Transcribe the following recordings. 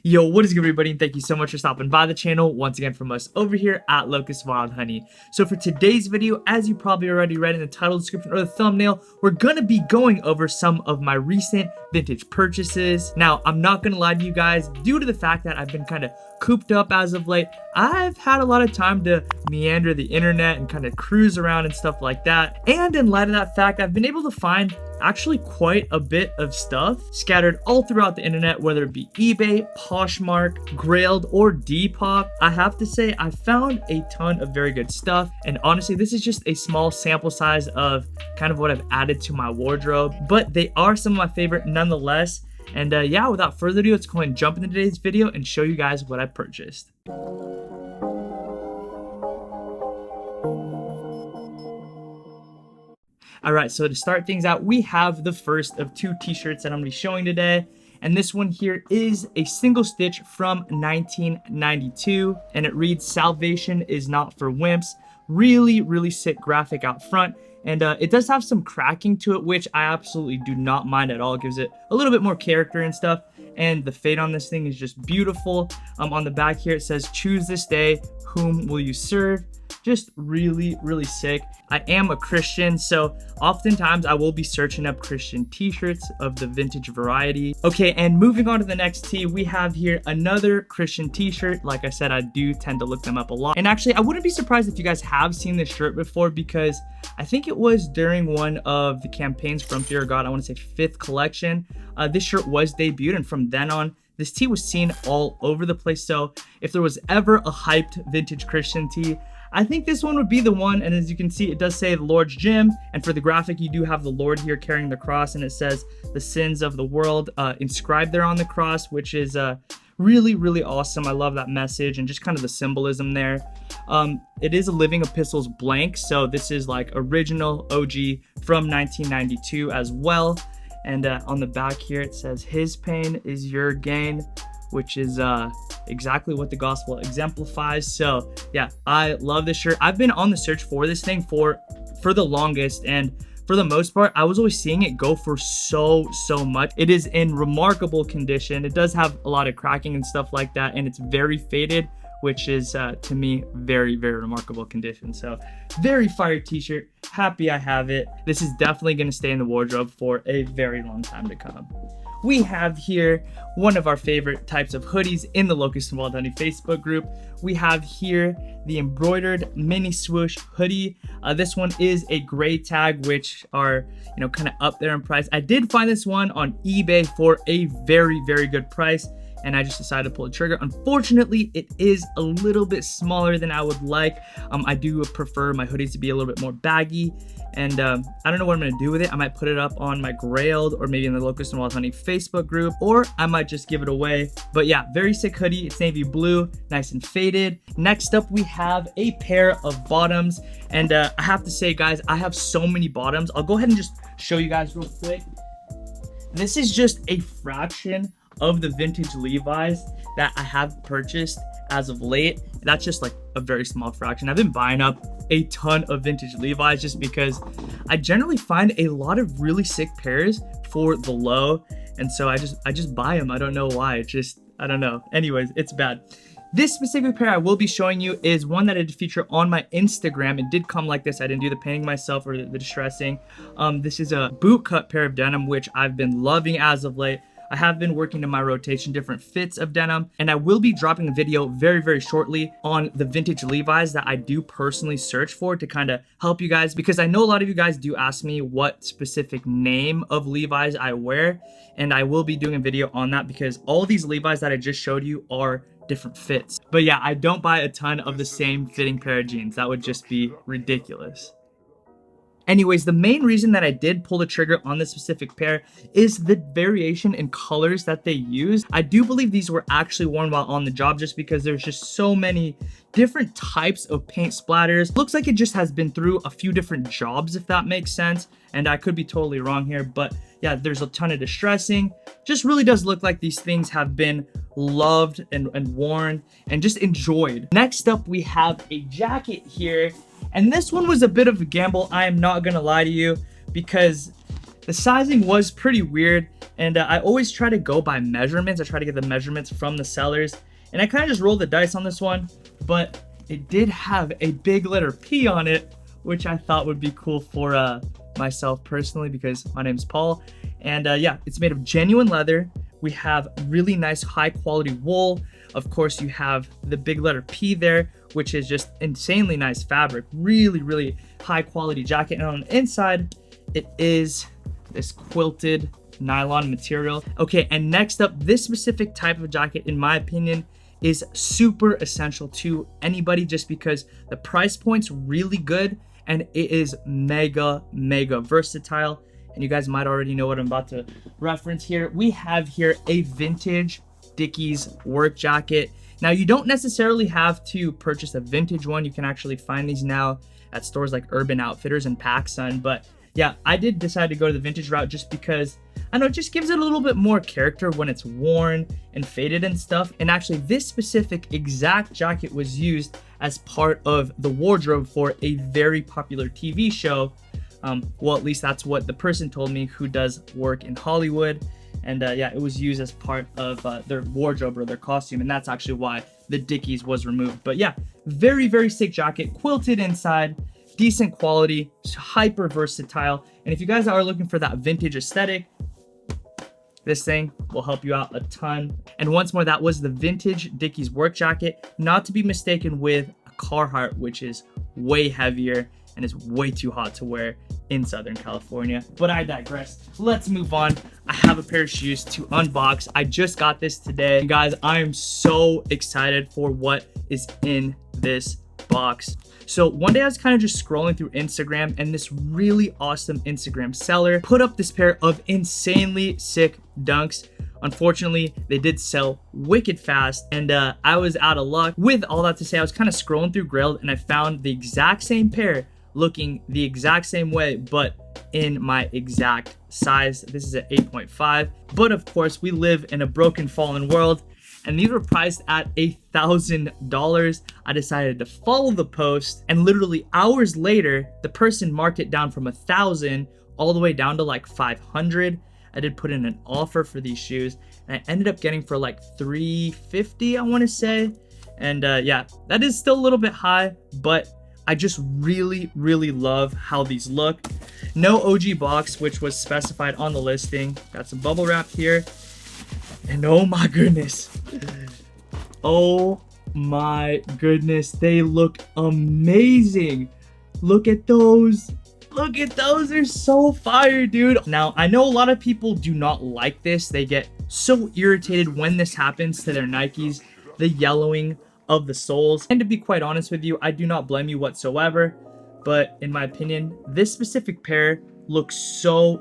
Yo, what is good, everybody, and thank you so much for stopping by the channel once again from us over here at Locust&WildHoney. So for today's video, as you probably already read in the title description or the thumbnail, we're gonna be going over some of my recent vintage purchases. Now, I'm not gonna lie to you guys, due to the fact that I've been kind of cooped up as of late, I've had a lot of time to meander the internet and kind of cruise around and stuff like that. And in light of that fact, I've been able to find actually quite a bit of stuff scattered all throughout the internet, whether it be eBay, Poshmark, Grailed, or Depop. I have to say, I found a ton of very good stuff, and honestly, this is just a small sample size of kind of what I've added to my wardrobe, but they are some of my favorite nonetheless. And yeah, without further ado, let's go ahead and jump into today's video and show you guys what I purchased. Alright, so to start things out, we have the first of two t-shirts that I'm going to be showing today. And this one here is a single stitch from 1992. And it reads, "Salvation is not for wimps." Really, really sick graphic out front. And it does have some cracking to it, which I absolutely do not mind at all. It gives it a little bit more character and stuff. And the fade on this thing is just beautiful. On the back here, it says, "Choose this day, whom will you serve?" Just really, really sick. I am a Christian, so oftentimes I will be searching up Christian t-shirts of the vintage variety. Okay, and moving on to the next tee, we have here another Christian t-shirt. Like I said, I do tend to look them up a lot. And actually, I wouldn't be surprised if you guys have seen this shirt before, because I think it was during one of the campaigns from Fear of God, I want to say 5th collection. This shirt was debuted, and from then on, this tee was seen all over the place. So if there was ever a hyped vintage Christian tee, I think this one would be the one. And as you can see, it does say the Lord's Gym, and for the graphic, you do have the Lord here carrying the cross, and it says the sins of the world inscribed there on the cross, which is really, really awesome. I love that message and just kind of the symbolism there. It is a Living Epistles blank, so this is like original OG from 1992 as well. And on the back here, it says, "His pain is your gain," which is exactly what the gospel exemplifies. So yeah, I love this shirt. I've been on the search for this thing for the longest, and for the most part, I was always seeing it go for so much. It is in remarkable condition. It does have a lot of cracking and stuff like that, and it's very faded, which is to me very, very remarkable condition. So very fire t-shirt. Happy I have it. This is definitely going to stay in the wardrobe for a very long time to come. We have here one of our favorite types of hoodies in the Locust&WildHoney Facebook group. We have here the embroidered mini swoosh hoodie. This one is a gray tag, which are, you know, kind of up there in price. I did find this one on eBay for a very, very good price, and I just decided to pull the trigger. Unfortunately, it is a little bit smaller than I would like. I do prefer my hoodies to be a little bit more baggy, and I don't know what I'm gonna do with it. I might put it up on my Grailed or maybe in the Locust&WildHoney Facebook group, or I might just give it away. But yeah, very sick hoodie. It's navy blue, nice and faded. Next up, we have a pair of bottoms, and I have to say, guys, I have so many bottoms. I'll go ahead and just show you guys real quick. This is just a fraction of the vintage Levi's that I have purchased as of late. That's just like a very small fraction. I've been buying up a ton of vintage Levi's just because I generally find a lot of really sick pairs for the low, and so I just buy them. I don't know why. I don't know. Anyways, it's bad. This specific pair I will be showing you is one that I did feature on my Instagram. It did come like this. I didn't do the painting myself or the distressing. This is a bootcut pair of denim, which I've been loving as of late. I have been working in my rotation different fits of denim, and I will be dropping a video very, very shortly on the vintage Levi's that I do personally search for to kind of help you guys, because I know a lot of you guys do ask me what specific name of Levi's I wear, and I will be doing a video on that because all these Levi's that I just showed you are different fits. But yeah, I don't buy a ton of the same fitting pair of jeans. That would just be ridiculous. Anyways, the main reason that I did pull the trigger on this specific pair is the variation in colors that they use. I do believe these were actually worn while on the job, just because there's just so many different types of paint splatters. Looks like it just has been through a few different jobs, if that makes sense. And I could be totally wrong here, but yeah, there's a ton of distressing. Just really does look like these things have been loved and worn and just enjoyed. Next up, we have a jacket here. And this one was a bit of a gamble, I am not gonna lie to you, because the sizing was pretty weird. And I always try to go by measurements. I try to get the measurements from the sellers. And I kind of just rolled the dice on this one, but it did have a big letter P on it, which I thought would be cool for myself personally because my name's Paul. And yeah, it's made of genuine leather. We have really nice high quality wool. Of course, you have the big letter P there, which is just insanely nice fabric. Really, really high quality jacket. And on the inside, it is this quilted nylon material. Okay, and next up, this specific type of jacket, in my opinion, is super essential to anybody just because the price point's really good and it is mega versatile. And you guys might already know what I'm about to reference here. We have here a vintage Dickies work jacket. Now, you don't necessarily have to purchase a vintage one. You can actually find these now at stores like Urban Outfitters and PacSun. But yeah, I did decide to go to the vintage route just because I know it just gives it a little bit more character when it's worn and faded and stuff. And actually, this specific exact jacket was used as part of the wardrobe for a very popular TV show. Well, at least that's what the person told me who does work in Hollywood. And yeah, it was used as part of their wardrobe or their costume. And that's actually why the Dickies was removed. But yeah, very sick jacket, quilted inside, decent quality, hyper versatile. And if you guys are looking for that vintage aesthetic, this thing will help you out a ton. And once more, that was the vintage Dickies work jacket, not to be mistaken with a Carhartt, which is way heavier and is way too hot to wear in Southern California. But I digress. Let's move on. I have a pair of shoes to unbox. I just got this today. And guys, I am so excited for what is in this box. So one day I was kind of just scrolling through Instagram and this really awesome Instagram seller put up this pair of insanely sick dunks. Unfortunately, they did sell wicked fast and I was out of luck. With all that to say, I was kind of scrolling through Grailed and I found the exact same pair looking the exact same way, but in my exact size. This is an 8.5, but of course we live in a broken fallen world and these were priced at $1,000. I decided to follow the post and literally hours later, the person marked it down from 1,000 all the way down to like 500. I did put in an offer for these shoes and I ended up getting for like $350, I want to say. And yeah, that is still a little bit high, but I just really love how these look. No OG box, which was specified on the listing. Got some bubble wrap here. And oh my goodness. Oh my goodness. They look amazing. Look at those. Look at those. They're so fire, dude. Now, I know a lot of people do not like this. They get so irritated when this happens to their Nikes. The yellowing of the soles. And to be quite honest with you, I do not blame you whatsoever. But in my opinion, this specific pair looks so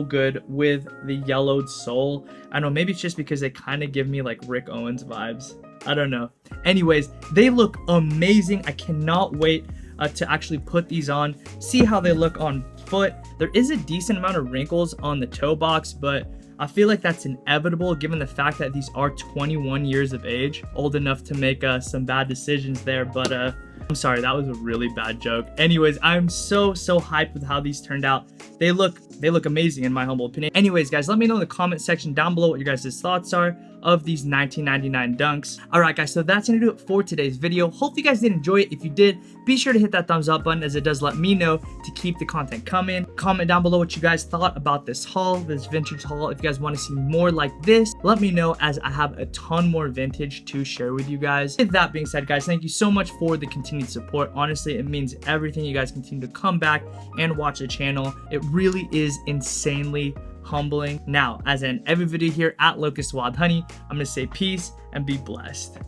good with the yellowed sole. I know, maybe it's just because they kind of give me like Rick Owens vibes. I don't know. Anyways, they look amazing. I cannot wait to actually put these on, see how they look on foot. There is a decent amount of wrinkles on the toe box, but I feel like that's inevitable given the fact that these are 21 years of age, old enough to make some bad decisions there. But I'm sorry, that was a really bad joke. Anyways, I'm so hyped with how these turned out. They look amazing in my humble opinion. Anyways, guys, let me know in the comment section down below what your guys' thoughts are of these 1999 dunks. All right, guys, so that's gonna do it for today's video. Hope you guys did enjoy it. If you did, be sure to hit that thumbs up button as it does let me know to keep the content coming. Comment down below what you guys thought about this haul, this vintage haul. If you guys want to see more like this, let me know as I have a ton more vintage to share with you guys. With that being said, guys, thank you so much for the continued support. Honestly, it means everything. You guys continue to come back and watch the channel. It really is insanely humbling. Now, as in every video here at Locust&WildHoney, I'm gonna say peace and be blessed.